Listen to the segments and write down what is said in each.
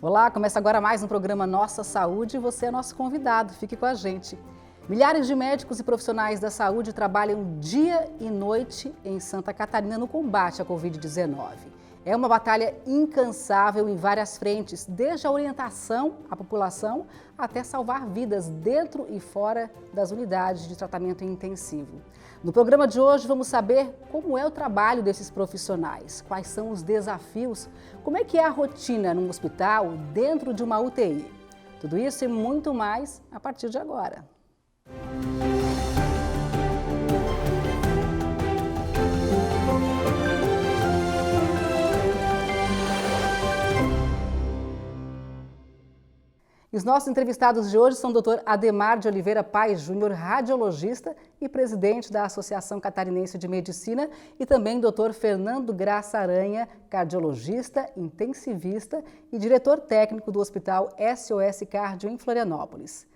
Olá, começa agora mais um programa Nossa Saúde e você é nosso convidado, fique com a gente. Milhares de médicos e profissionais da saúde trabalham dia e noite em Santa Catarina no combate à Covid-19. É uma batalha incansável em várias frentes, desde a orientação à população até salvar vidas dentro e fora das unidades de tratamento intensivo. No programa de hoje vamos saber como é o trabalho desses profissionais, quais são os desafios, como é que é a rotina num hospital, dentro de uma UTI. Tudo isso e muito mais a partir de agora. E os nossos entrevistados de hoje são o Dr. Ademar de Oliveira Paes Júnior, radiologista e presidente da Associação Catarinense de Medicina, e também o Dr. Fernando Graça Aranha, cardiologista, intensivista e diretor técnico do Hospital SOS Cardio em Florianópolis.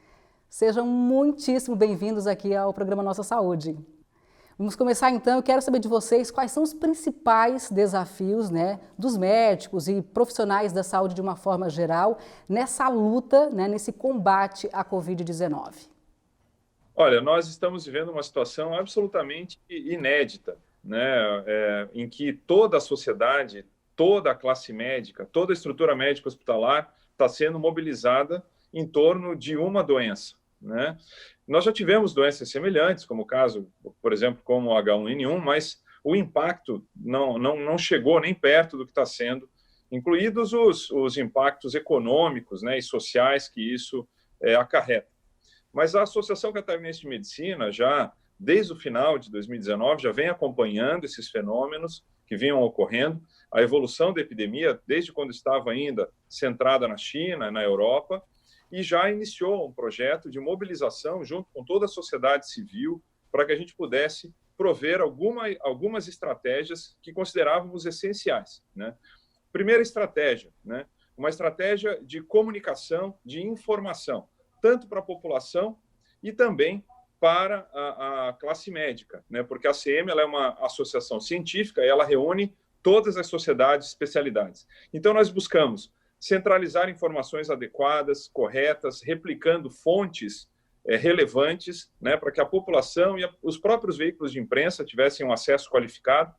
Sejam muitíssimo bem-vindos aqui ao programa Nossa Saúde. Vamos começar então, eu quero saber de vocês quais são os principais desafios, dos médicos e profissionais da saúde de uma forma geral nessa luta, nesse combate à Covid-19. Olha, nós estamos vivendo uma situação absolutamente inédita, em que toda a sociedade, toda a classe médica, toda a estrutura médica hospitalar está sendo mobilizada em torno de uma doença, Nós já tivemos doenças semelhantes, como o caso, por exemplo, como o H1N1, mas o impacto não chegou nem perto do que está sendo, incluídos os impactos econômicos e sociais que isso acarreta. Mas a Associação Catarinense de Medicina, já desde o final de 2019, já vem acompanhando esses fenômenos que vinham ocorrendo, a evolução da epidemia, desde quando estava ainda centrada na China, na Europa, e já iniciou um projeto de mobilização junto com toda a sociedade civil para que a gente pudesse prover algumas estratégias que considerávamos essenciais. Primeira estratégia, uma estratégia de comunicação, de informação, tanto para a população e também para a classe médica, porque a ACM ela é uma associação científica e ela reúne todas as sociedades e especialidades. Então, nós buscamos centralizar informações adequadas, corretas, replicando fontes relevantes, para que a população e os próprios veículos de imprensa tivessem um acesso qualificado.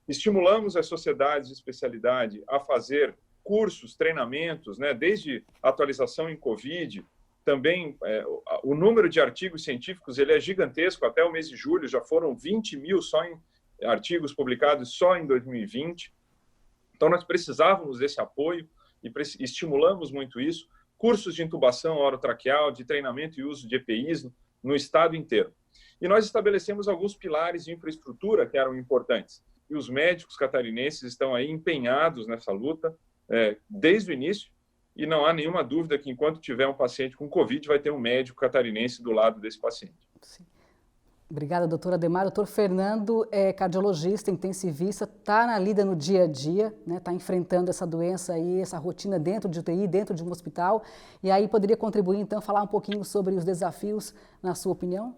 Estimulamos as sociedades de especialidade a fazer cursos, treinamentos, desde atualização em Covid, também o número de artigos científicos ele é gigantesco, até o mês de julho já foram 20 mil só em artigos publicados só em 2020. Então, nós precisávamos desse apoio, e estimulamos muito isso, cursos de intubação orotraqueal, de treinamento e uso de EPIs no estado inteiro. E nós estabelecemos alguns pilares de infraestrutura que eram importantes. E os médicos catarinenses estão aí empenhados nessa luta desde o início, e não há nenhuma dúvida que enquanto tiver um paciente com Covid, vai ter um médico catarinense do lado desse paciente. Sim. Obrigada, doutora Ademar. Doutor Fernando é cardiologista, intensivista, está na lida no dia a dia, está enfrentando essa doença aí, essa rotina dentro de UTI, dentro de um hospital. E aí poderia contribuir, então, falar um pouquinho sobre os desafios, na sua opinião?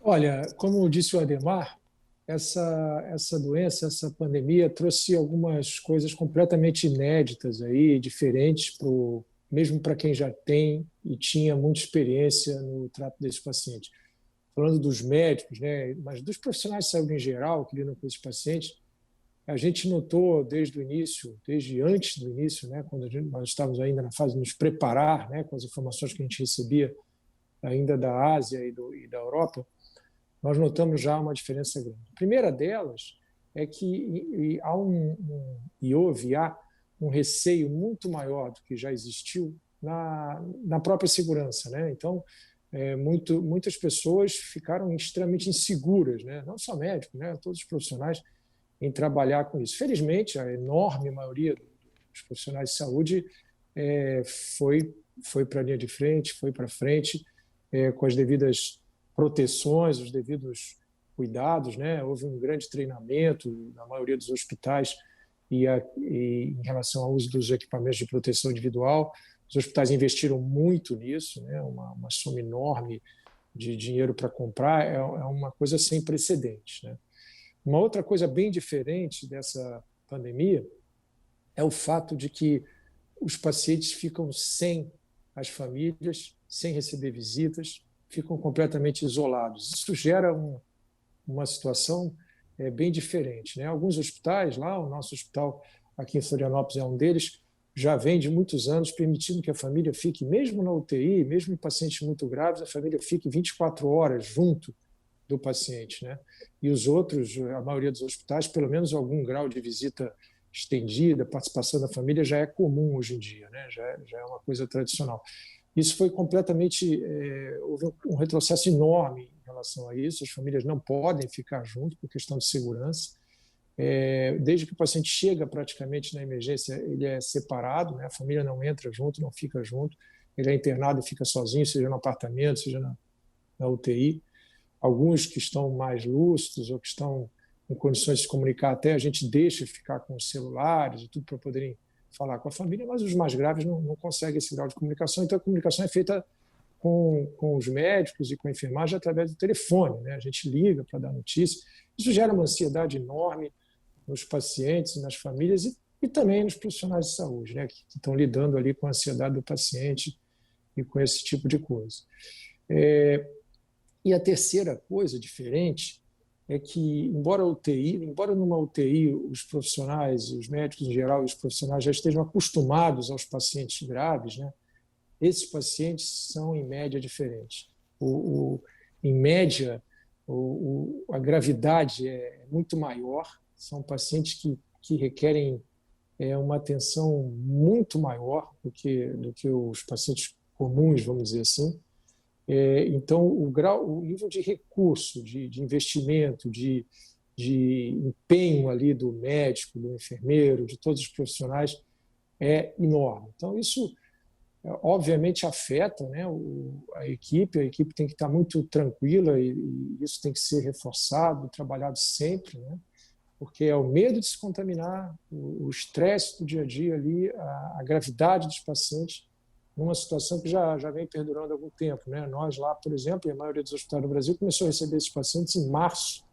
Olha, como disse o Ademar, essa doença, essa pandemia trouxe algumas coisas completamente inéditas aí, diferentes, mesmo para quem já tem e tinha muita experiência no trato desse paciente. Falando dos médicos, mas dos profissionais de saúde em geral que lidam com esses pacientes, a gente notou desde o início, desde antes do início, quando nós estávamos ainda na fase de nos preparar, com as informações que a gente recebia ainda da Ásia e da Europa, nós notamos já uma diferença grande. A primeira delas é que há um receio muito maior do que já existiu na própria segurança. Então, muitas pessoas ficaram extremamente inseguras, não só médicos, todos os profissionais, em trabalhar com isso. Felizmente, a enorme maioria dos profissionais de saúde foi para a linha de frente, foi para frente, com as devidas proteções, os devidos cuidados. Houve um grande treinamento na maioria dos hospitais e em relação ao uso dos equipamentos de proteção individual. Os hospitais investiram muito nisso, uma soma enorme de dinheiro para comprar, é uma coisa sem precedentes. Uma outra coisa bem diferente dessa pandemia é o fato de que os pacientes ficam sem as famílias, sem receber visitas, ficam completamente isolados. Isso gera uma situação bem diferente, né? Alguns hospitais, lá, o nosso hospital aqui em Florianópolis é um deles, já vem de muitos anos permitindo que a família fique, mesmo na UTI, mesmo em pacientes muito graves, a família fique 24 horas junto do paciente, né? E os outros, a maioria dos hospitais, pelo menos algum grau de visita estendida, participação da família já é comum hoje em dia, né? Já é uma coisa tradicional. Isso foi completamente... houve um retrocesso enorme em relação a isso, as famílias não podem ficar junto por questão de segurança. Desde que o paciente chega praticamente na emergência, ele é separado, né? A família não entra junto, não fica junto, ele é internado e fica sozinho, seja no apartamento, seja na UTI. Alguns que estão mais lúcidos ou que estão em condições de se comunicar, até a gente deixa ficar com os celulares e tudo para poderem falar com a família, mas os mais graves não conseguem esse grau de comunicação, então a comunicação é feita com os médicos e com a enfermagem através do telefone, né? A gente liga para dar notícia. Isso gera uma ansiedade enorme nos pacientes, nas famílias e também nos profissionais de saúde, né? Que estão lidando ali com a ansiedade do paciente e com esse tipo de coisa. E a terceira coisa diferente é que, embora numa UTI os profissionais, os médicos em geral e os profissionais já estejam acostumados aos pacientes graves, né? Esses pacientes são, em média, diferentes. Em média, a gravidade é muito maior, são pacientes que requerem uma atenção muito maior do que os pacientes comuns, vamos dizer assim. Então, o nível de recurso, de investimento, de empenho ali do médico, do enfermeiro, de todos os profissionais é enorme. Então, isso obviamente afeta, né, a equipe tem que estar muito tranquila e isso tem que ser reforçado, trabalhado sempre, né, porque é o medo de se contaminar, o estresse do dia a dia ali, a gravidade dos pacientes, numa situação que já vem perdurando há algum tempo, né? Nós lá, por exemplo, e a maioria dos hospitais do Brasil começou a receber esses pacientes em março,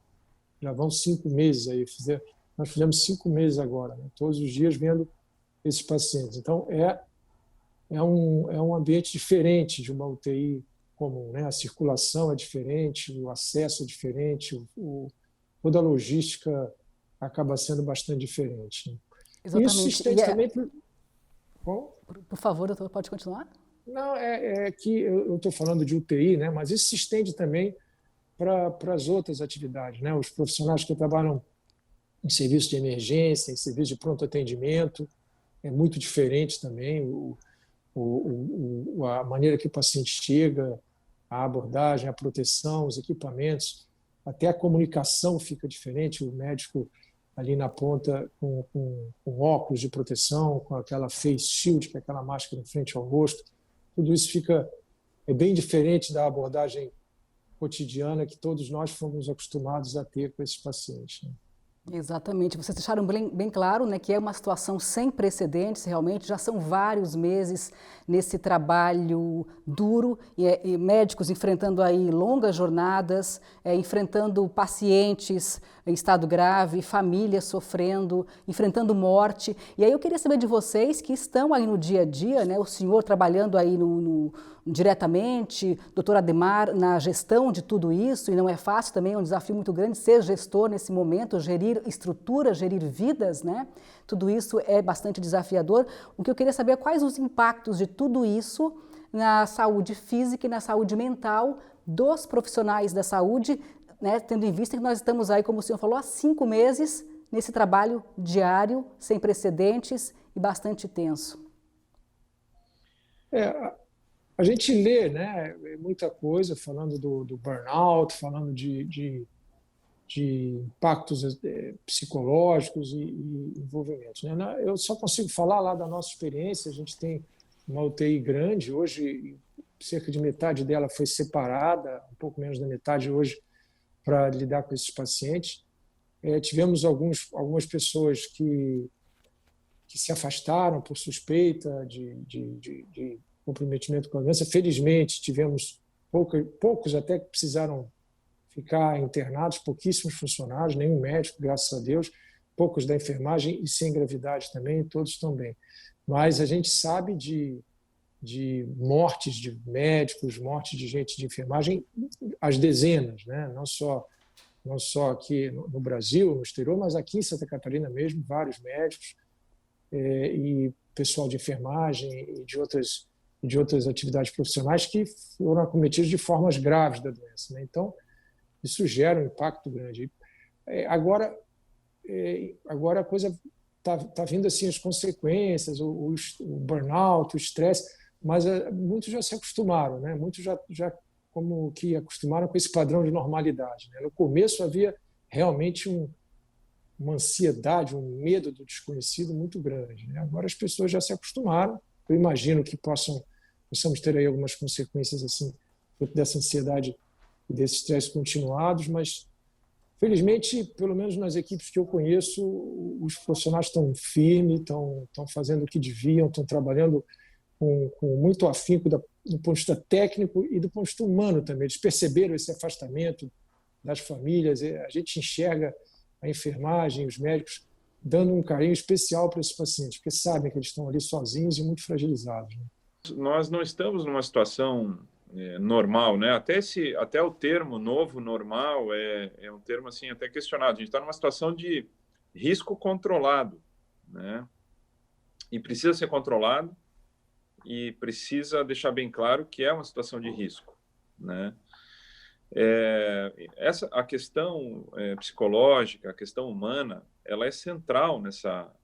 já vão 5 meses aí, nós fizemos 5 meses agora, né? Todos os dias vendo esses pacientes. Então, é um ambiente diferente de uma UTI comum, né? A circulação é diferente, o acesso é diferente, toda a logística acaba sendo bastante diferente, né? Exatamente. Isso se estende também... Bom, por favor, doutor, pode continuar? Não, que eu estou falando de UTI, né? Mas isso se estende também para as outras atividades, né? Os profissionais que trabalham em serviço de emergência, em serviço de pronto atendimento, é muito diferente também a maneira que o paciente chega, a abordagem, a proteção, os equipamentos, até a comunicação fica diferente. O médico ali na ponta com óculos de proteção, com aquela face shield, que é aquela máscara em frente ao rosto, tudo isso é bem diferente da abordagem cotidiana que todos nós fomos acostumados a ter com esses pacientes, né? Exatamente. Vocês deixaram bem claro, né, que é uma situação sem precedentes, realmente, já são vários meses nesse trabalho duro, e médicos enfrentando aí longas jornadas, enfrentando pacientes em estado grave, famílias sofrendo, enfrentando morte. E aí eu queria saber de vocês que estão aí no dia a dia, né, o senhor trabalhando aí diretamente, doutor Ademar, na gestão de tudo isso, e não é fácil também, é um desafio muito grande ser gestor nesse momento, gerir estrutura, gerir vidas, né? Tudo isso é bastante desafiador. O que eu queria saber é quais os impactos de tudo isso na saúde física e na saúde mental dos profissionais da saúde, né? Tendo em vista que nós estamos aí, como o senhor falou, há 5 meses nesse trabalho diário, sem precedentes e bastante tenso. A gente lê, né, muita coisa falando do burnout, falando de impactos psicológicos e envolvimentos, né? Eu só consigo falar lá da nossa experiência. A gente tem uma UTI grande, hoje cerca de metade dela foi separada, um pouco menos da metade hoje, para lidar com esses pacientes. Tivemos algumas pessoas que se afastaram por suspeita de comprometimento com a doença. Felizmente, tivemos poucos até que precisaram ficar internados, pouquíssimos funcionários, nenhum médico, graças a Deus, poucos da enfermagem e sem gravidade também, todos estão bem. mas a gente sabe de mortes de médicos, mortes de gente de enfermagem, às dezenas, né? Não só aqui no Brasil, no exterior, mas aqui em Santa Catarina mesmo, vários médicos e pessoal de enfermagem e de outras atividades profissionais que foram acometidos de formas graves da doença, né? Então, isso gera um impacto grande. Agora a coisa está vindo assim, as consequências, o burnout, o estresse, mas muitos já se acostumaram, né? Muitos já como que acostumaram com esse padrão de normalidade, né? No começo havia realmente uma ansiedade, um medo do desconhecido muito grande, né? Agora as pessoas já se acostumaram. Eu imagino que possamos ter aí algumas consequências assim dessa ansiedade e desse estresse continuados, mas felizmente, pelo menos nas equipes que eu conheço, os profissionais estão firmes, estão fazendo o que deviam, estão trabalhando com muito afinco do ponto de vista técnico e do ponto de vista humano também. Eles perceberam esse afastamento das famílias. A gente enxerga a enfermagem, os médicos, dando um carinho especial para esses pacientes, porque sabem que eles estão ali sozinhos e muito fragilizados, né? Nós não estamos numa situação normal, né? Até o termo novo normal é um termo assim até questionado. A gente está numa situação de risco controlado, né? E precisa ser controlado e precisa deixar bem claro que é uma situação de risco, né? A questão psicológica, a questão humana, ela é central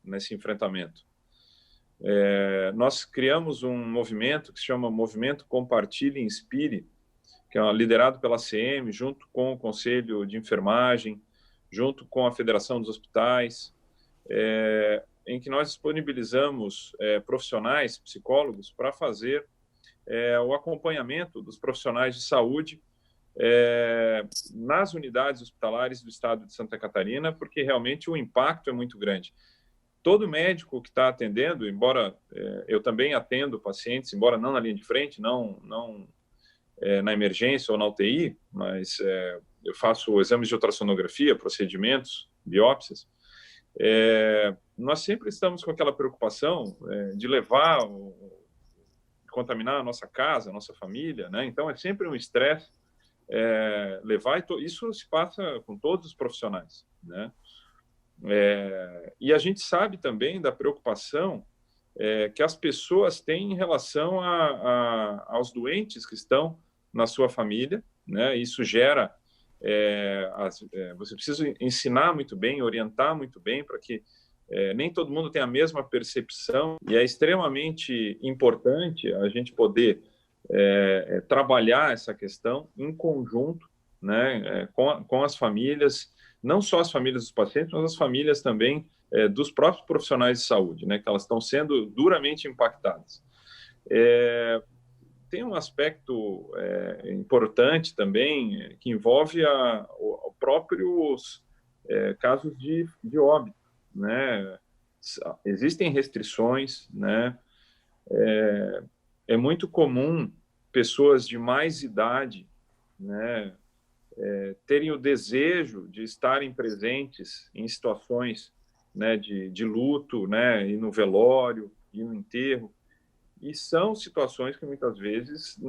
nesse enfrentamento. Nós criamos um movimento que se chama Movimento Compartilhe e Inspire, que é liderado pela CM, junto com o Conselho de Enfermagem, junto com a Federação dos Hospitais, em que nós disponibilizamos profissionais, psicólogos, para fazer o acompanhamento dos profissionais de saúde nas unidades hospitalares do estado de Santa Catarina, porque realmente o impacto é muito grande. Todo médico que está atendendo, embora eu também atendo pacientes, embora não na linha de frente, não na emergência ou na UTI, mas eu faço exames de ultrassonografia, procedimentos, biópsias, nós sempre estamos com aquela preocupação de contaminar a nossa casa, a nossa família, né? Então é sempre um estresse levar, isso se passa com todos os profissionais, né? E a gente sabe também da preocupação que as pessoas têm em relação aos doentes que estão na sua família, né? Isso gera você precisa ensinar muito bem, orientar muito bem para que nem todo mundo tenha a mesma percepção, e é extremamente importante a gente poder trabalhar essa questão em conjunto, né, com as famílias, não só as famílias dos pacientes, mas as famílias também dos próprios profissionais de saúde, né, que elas estão sendo duramente impactadas. Tem um aspecto importante também que envolve os próprios casos de óbito, né? Existem restrições, né? É muito comum pessoas de mais idade, né, terem o desejo de estarem presentes em situações, né, de luto, né, e no velório, e no enterro. E são situações que muitas vezes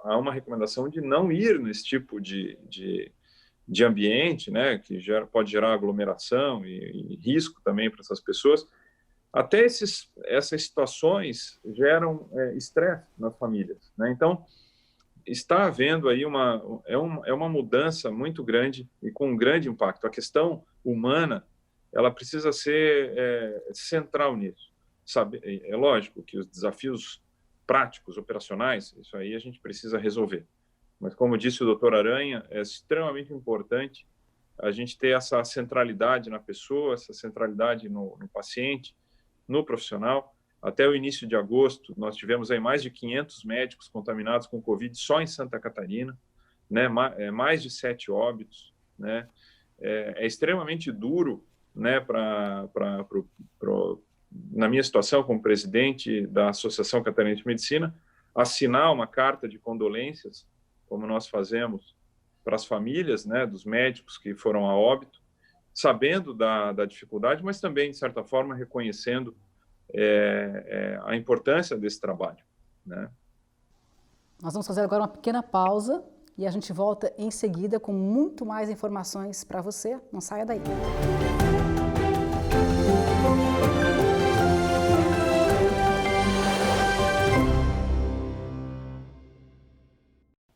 há uma recomendação de não ir nesse tipo de ambiente, né, que pode gerar aglomeração e risco também para essas pessoas. Até essas situações geram estresse nas famílias, né? Então, está havendo aí uma mudança muito grande e com um grande impacto. A questão humana, ela precisa ser central nisso. É lógico que os desafios práticos, operacionais, isso aí a gente precisa resolver. Mas, como disse o doutor Aranha, é extremamente importante a gente ter essa centralidade na pessoa, essa centralidade no paciente, no profissional. Até o início de agosto, nós tivemos aí mais de 500 médicos contaminados com Covid só em Santa Catarina, né? Mais de 7 óbitos, né? É extremamente duro, né, na minha situação como presidente da Associação Catarinense de Medicina, assinar uma carta de condolências, como nós fazemos para as famílias, né, dos médicos que foram a óbito, sabendo da dificuldade, mas também, de certa forma, reconhecendo a importância desse trabalho, né? Nós vamos fazer agora uma pequena pausa e a gente volta em seguida com muito mais informações para você. Não saia daí.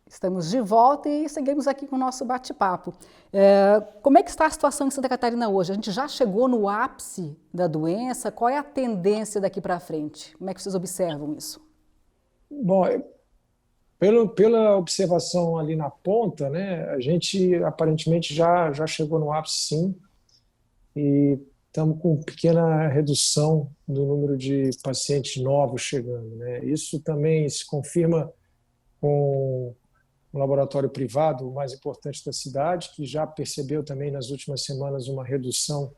Estamos de volta e seguimos aqui com o nosso bate-papo. Como é que está a situação em Santa Catarina hoje? A gente já chegou no ápice da doença? Qual é a tendência daqui para frente? Como é que vocês observam isso? Bom, pela observação ali na ponta, né, a gente aparentemente já chegou no ápice, sim, e estamos com pequena redução do número de pacientes novos chegando, né? Isso também se confirma com um laboratório privado, o mais importante da cidade, que já percebeu também nas últimas semanas uma redução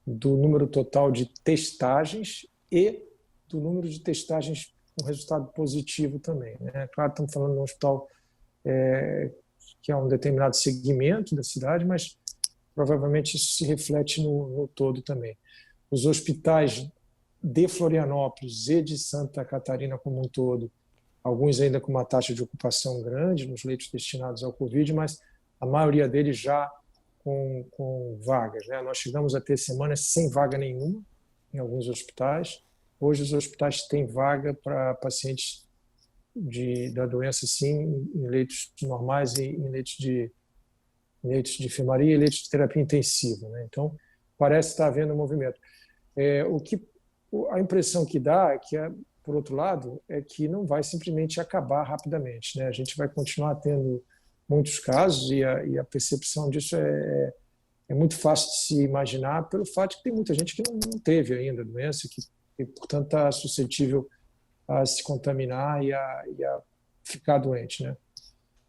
do número total de testagens e do número de testagens com resultado positivo também, né? Claro, estamos falando de um hospital que é um determinado segmento da cidade, mas provavelmente isso se reflete no todo também. Os hospitais de Florianópolis e de Santa Catarina como um todo, alguns ainda com uma taxa de ocupação grande nos leitos destinados ao Covid, mas a maioria deles já com vagas, né? Nós chegamos a ter semanas sem vaga nenhuma em alguns hospitais. Hoje os hospitais têm vaga para pacientes da doença, sim, em leitos normais e em leitos de enfermaria e leitos de terapia intensiva, né? Então, parece estar havendo um movimento. A impressão que dá é que, por outro lado, é que não vai simplesmente acabar rapidamente, né? A gente vai continuar tendo muitos casos e a percepção disso é muito fácil de se imaginar pelo fato de que tem muita gente que não teve ainda a doença e, portanto, está suscetível a se contaminar e a ficar doente, né?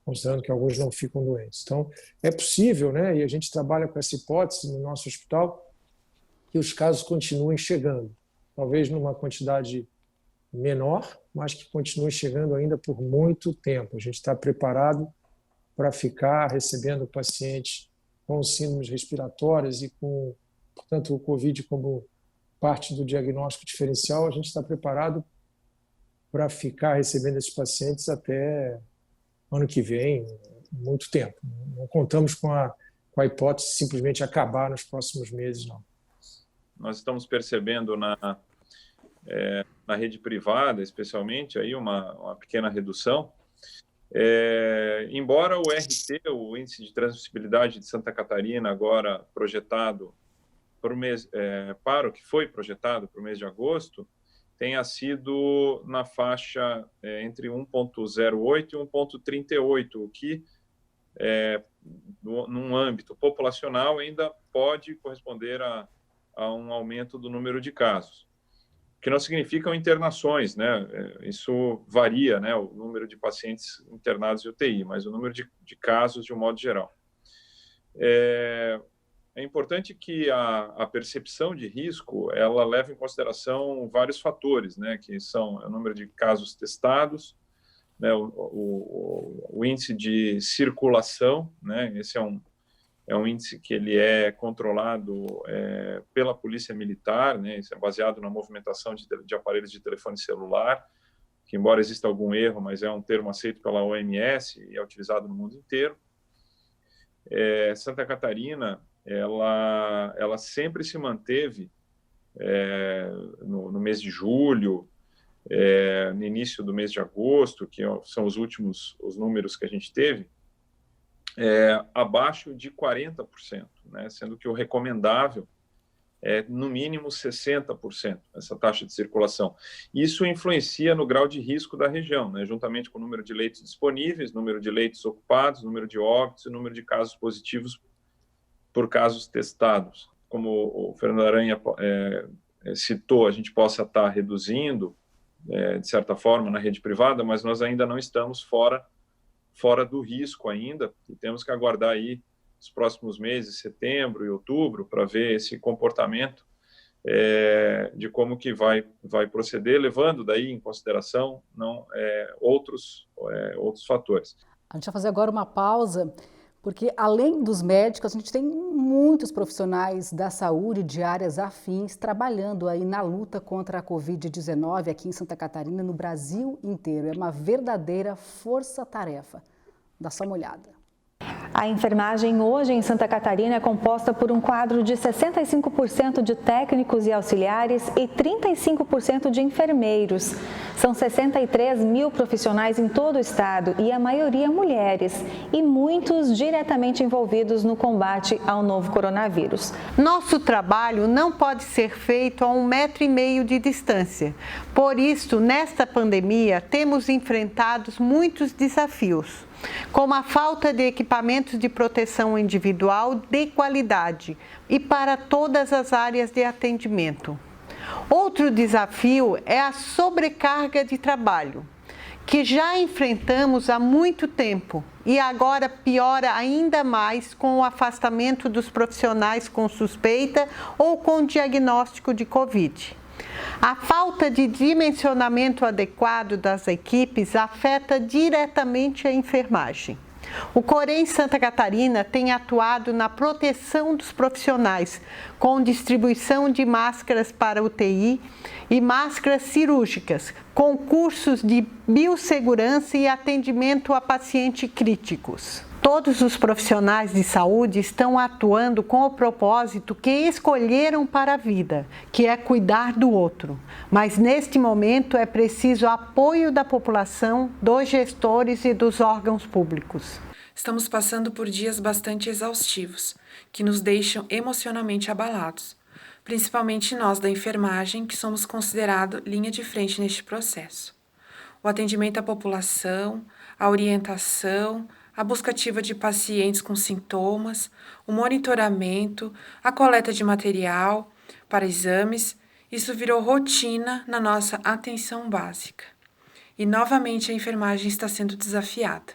Considerando que alguns não ficam doentes. Então, é possível, né? E a gente trabalha com essa hipótese no nosso hospital, que os casos continuem chegando, talvez numa quantidade menor, mas que continue chegando ainda por muito tempo. A gente está preparado para ficar recebendo pacientes com síndromes respiratórias e com, portanto, o Covid como parte do diagnóstico diferencial. A gente está preparado para ficar recebendo esses pacientes até ano que vem, muito tempo. Não contamos com a hipótese de simplesmente acabar nos próximos meses, não. Nós estamos percebendo na rede privada, especialmente, aí uma pequena redução. Embora o RT, o Índice de Transmissibilidade de Santa Catarina, agora projetado para o que foi projetado para o mês de agosto, tenha sido na faixa entre 1,08 e 1,38, o que, num âmbito populacional, ainda pode corresponder a um aumento do número de casos, que não significam internações, né? Isso varia, né? O número de pacientes internados em UTI, mas o número de casos de um modo geral. É importante que a percepção de risco ela leve em consideração vários fatores, né? Que são o número de casos testados, né? O índice de circulação, né? Esse é um índice que ele é controlado pela Polícia Militar, né? Isso é baseado na movimentação de aparelhos de telefone celular, que embora exista algum erro, mas é um termo aceito pela OMS e é utilizado no mundo inteiro. Santa Catarina, ela sempre se manteve no mês de julho, no início do mês de agosto, que são os números que a gente teve, abaixo de 40%, né? Sendo que o recomendável é, no mínimo, 60%, essa taxa de circulação. Isso influencia no grau de risco da região, né? Juntamente com o número de leitos disponíveis, número de leitos ocupados, número de óbitos e número de casos positivos por casos testados. Como o Fernando Aranha citou, a gente possa estar reduzindo, de certa forma, na rede privada, mas nós ainda não estamos fora do risco ainda, e temos que aguardar aí os próximos meses, setembro e outubro, para ver esse comportamento de como que vai proceder, levando daí em consideração outros fatores. A gente vai fazer agora uma pausa. Porque, além dos médicos, a gente tem muitos profissionais da saúde de áreas afins trabalhando aí na luta contra a Covid-19 aqui em Santa Catarina, no Brasil inteiro. É uma verdadeira força-tarefa. Dá só uma olhada. A enfermagem hoje em Santa Catarina é composta por um quadro de 65% de técnicos e auxiliares e 35% de enfermeiros. São 63 mil profissionais em todo o estado e a maioria mulheres, e muitos diretamente envolvidos no combate ao novo coronavírus. Nosso trabalho não pode ser feito a 1,5 metro de distância. Por isso, nesta pandemia, temos enfrentado muitos desafios, como a falta de equipamentos de proteção individual de qualidade e para todas as áreas de atendimento. Outro desafio é a sobrecarga de trabalho, que já enfrentamos há muito tempo e agora piora ainda mais com o afastamento dos profissionais com suspeita ou com diagnóstico de Covid. A falta de dimensionamento adequado das equipes afeta diretamente a enfermagem. O Corém Santa Catarina tem atuado na proteção dos profissionais, com distribuição de máscaras para UTI e máscaras cirúrgicas, com cursos de biossegurança e atendimento a pacientes críticos. Todos os profissionais de saúde estão atuando com o propósito que escolheram para a vida, que é cuidar do outro. Mas neste momento é preciso apoio da população, dos gestores e dos órgãos públicos. Estamos passando por dias bastante exaustivos, que nos deixam emocionalmente abalados, principalmente nós da enfermagem, que somos considerados linha de frente neste processo. O atendimento à população, a orientação, a busca ativa de pacientes com sintomas, o monitoramento, a coleta de material para exames, isso virou rotina na nossa atenção básica. E novamente a enfermagem está sendo desafiada.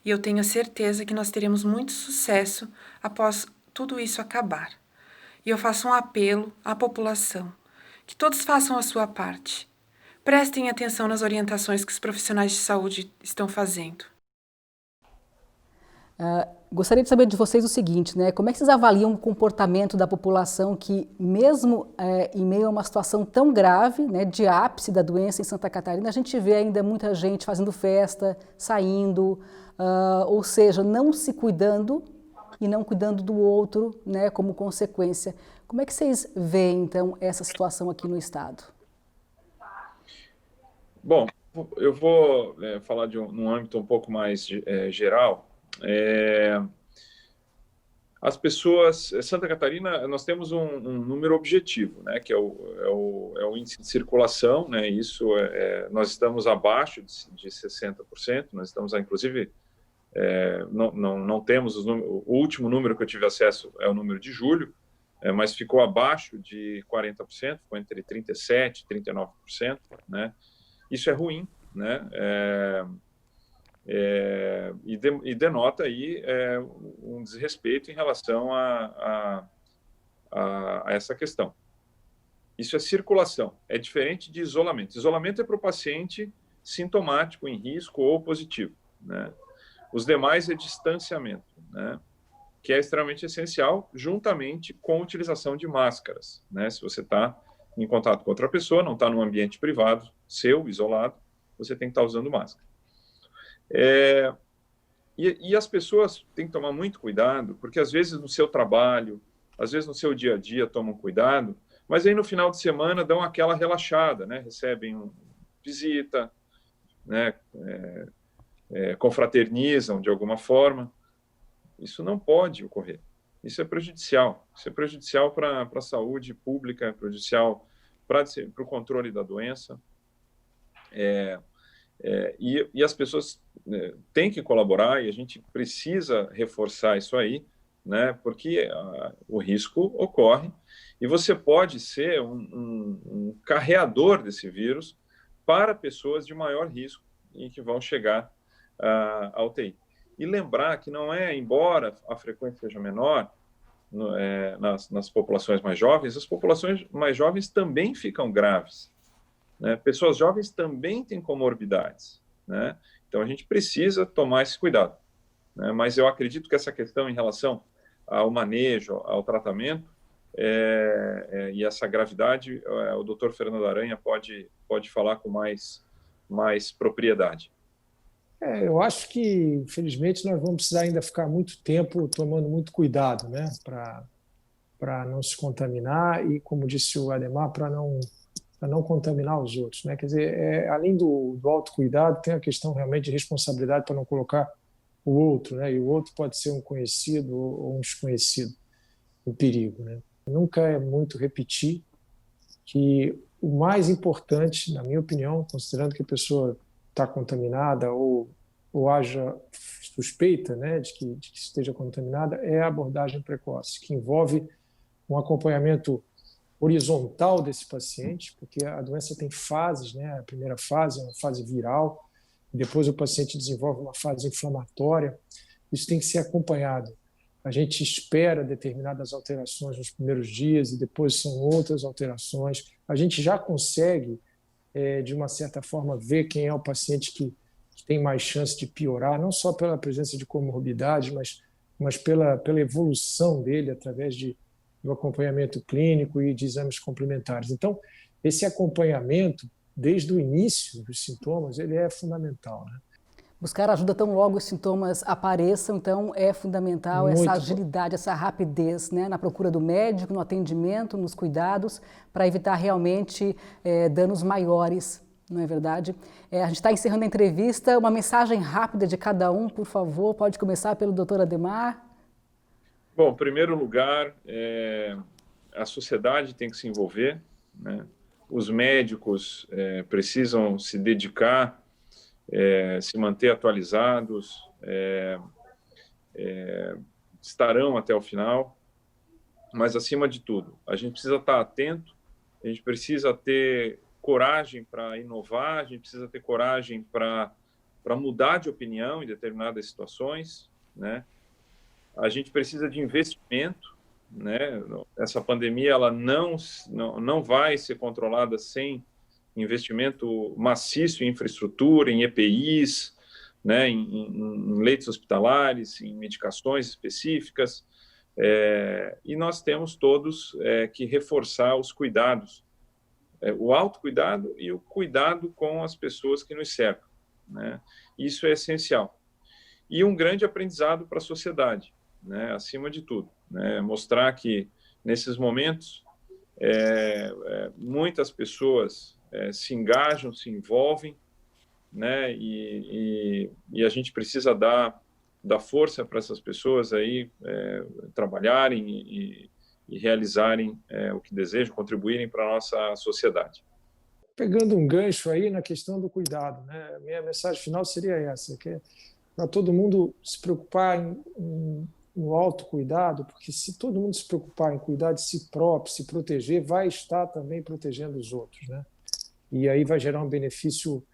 E eu tenho certeza que nós teremos muito sucesso após tudo isso acabar. E eu faço um apelo à população, que todos façam a sua parte. Prestem atenção nas orientações que os profissionais de saúde estão fazendo. Gostaria de saber de vocês o seguinte, né? Como é que vocês avaliam o comportamento da população que, mesmo em meio a uma situação tão grave, né, de ápice da doença em Santa Catarina, a gente vê ainda muita gente fazendo festa, saindo, ou seja, não se cuidando e não cuidando do outro, né, como consequência. Como é que vocês veem, então, essa situação aqui no estado? Bom, eu vou falar de num âmbito um pouco mais geral. As pessoas, Santa Catarina, nós temos um número objetivo, né, que é o índice de circulação, né, isso nós estamos abaixo de 60%, nós estamos, inclusive, não temos o último número que eu tive acesso é o número de julho, mas ficou abaixo de 40%, ficou entre 37% e 39%, né, isso é ruim, né, e denota aí um desrespeito em relação a essa questão. Isso é circulação, é diferente de isolamento. Isolamento é para o paciente sintomático, em risco ou positivo, né? Os demais é distanciamento, né? Que é extremamente essencial, juntamente com a utilização de máscaras, né? Se você está em contato com outra pessoa, não está num ambiente privado, seu, isolado, você tem que estar usando máscara. E as pessoas têm que tomar muito cuidado, porque às vezes no seu trabalho, às vezes no seu dia a dia tomam cuidado, mas aí no final de semana dão aquela relaxada, né? Recebem visita, né? Confraternizam de alguma forma. Isso não pode ocorrer. Isso é prejudicial. Isso é prejudicial para a saúde pública, é prejudicial para o controle da doença. E as pessoas têm que colaborar e a gente precisa reforçar isso aí, né? Porque o risco ocorre e você pode ser um carreador desse vírus para pessoas de maior risco e que vão chegar à UTI. E lembrar que não embora a frequência seja menor nas populações mais jovens, as populações mais jovens também ficam graves, né? Pessoas jovens também têm comorbidades, né? Então a gente precisa tomar esse cuidado. né? Mas eu acredito que essa questão em relação ao manejo, ao tratamento, e essa gravidade, o Dr. Fernando Aranha pode falar com mais propriedade. Eu acho que, infelizmente, nós vamos precisar ainda ficar muito tempo tomando muito cuidado, né, para não se contaminar e, como disse o Ademar, para não contaminar os outros, né? Quer dizer, além do autocuidado, tem a questão realmente de responsabilidade para não colocar o outro, né? E o outro pode ser um conhecido ou um desconhecido em perigo, né? Nunca é muito repetir que o mais importante, na minha opinião, considerando que a pessoa está contaminada ou haja suspeita, né, de que esteja contaminada, é a abordagem precoce, que envolve um acompanhamento horizontal desse paciente, porque a doença tem fases, né? A primeira fase é uma fase viral, depois o paciente desenvolve uma fase inflamatória. Isso tem que ser acompanhado. A gente espera determinadas alterações nos primeiros dias e depois são outras alterações. A gente já consegue, de uma certa forma, ver quem é o paciente que tem mais chance de piorar, não só pela presença de comorbidade, mas pela evolução dele através do acompanhamento clínico e de exames complementares. Então, esse acompanhamento, desde o início dos sintomas, ele é fundamental, né? Buscar ajuda tão logo os sintomas apareçam, então é fundamental essa agilidade, essa rapidez, né, na procura do médico, no atendimento, nos cuidados, para evitar realmente danos maiores, não é verdade? A gente está encerrando a entrevista, uma mensagem rápida de cada um, por favor, pode começar pelo Dr. Ademar. Bom, em primeiro lugar, a sociedade tem que se envolver, né? Os médicos precisam se dedicar, se manter atualizados, estarão até o final, mas, acima de tudo, a gente precisa estar atento, a gente precisa ter coragem para inovar, a gente precisa ter coragem para mudar de opinião em determinadas situações, né? A gente precisa de investimento, né? Essa pandemia ela não vai ser controlada sem investimento maciço em infraestrutura, em EPIs, né? Em leitos hospitalares, em medicações específicas. E nós temos todos que reforçar os cuidados, o autocuidado e o cuidado com as pessoas que nos cercam, né? Isso é essencial. E um grande aprendizado para a sociedade, né, acima de tudo, né, mostrar que nesses momentos muitas pessoas se engajam, se envolvem, né, e a gente precisa dar força para essas pessoas aí trabalharem e realizarem o que desejam, contribuírem para a nossa sociedade. Pegando um gancho aí na questão do cuidado, né, a minha mensagem final seria essa, que é para todo mundo se preocupar no autocuidado, porque se todo mundo se preocupar em cuidar de si próprio, se proteger, vai estar também protegendo os outros, né? E aí vai gerar um benefício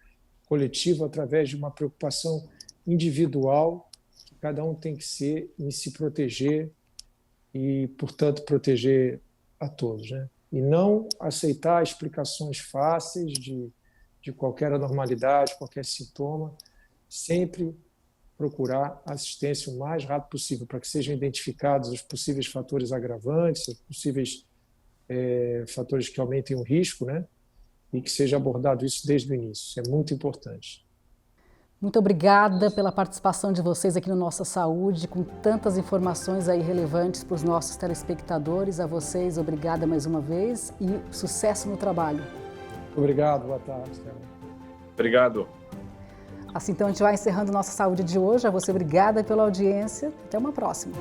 coletivo através de uma preocupação individual, que cada um tem que ser em se proteger e, portanto, proteger a todos, né? E não aceitar explicações fáceis de qualquer anormalidade, qualquer sintoma, sempre procurar assistência o mais rápido possível para que sejam identificados os possíveis fatores agravantes, os possíveis fatores que aumentem o risco, né? E que seja abordado isso desde o início. Isso é muito importante. Muito obrigada pela participação de vocês aqui no Nossa Saúde, com tantas informações aí relevantes para os nossos telespectadores. A vocês, obrigada mais uma vez e sucesso no trabalho. Obrigado, boa tarde. Obrigado. Assim, então, a gente vai encerrando Nossa Saúde de hoje. A você, obrigada pela audiência. Até uma próxima.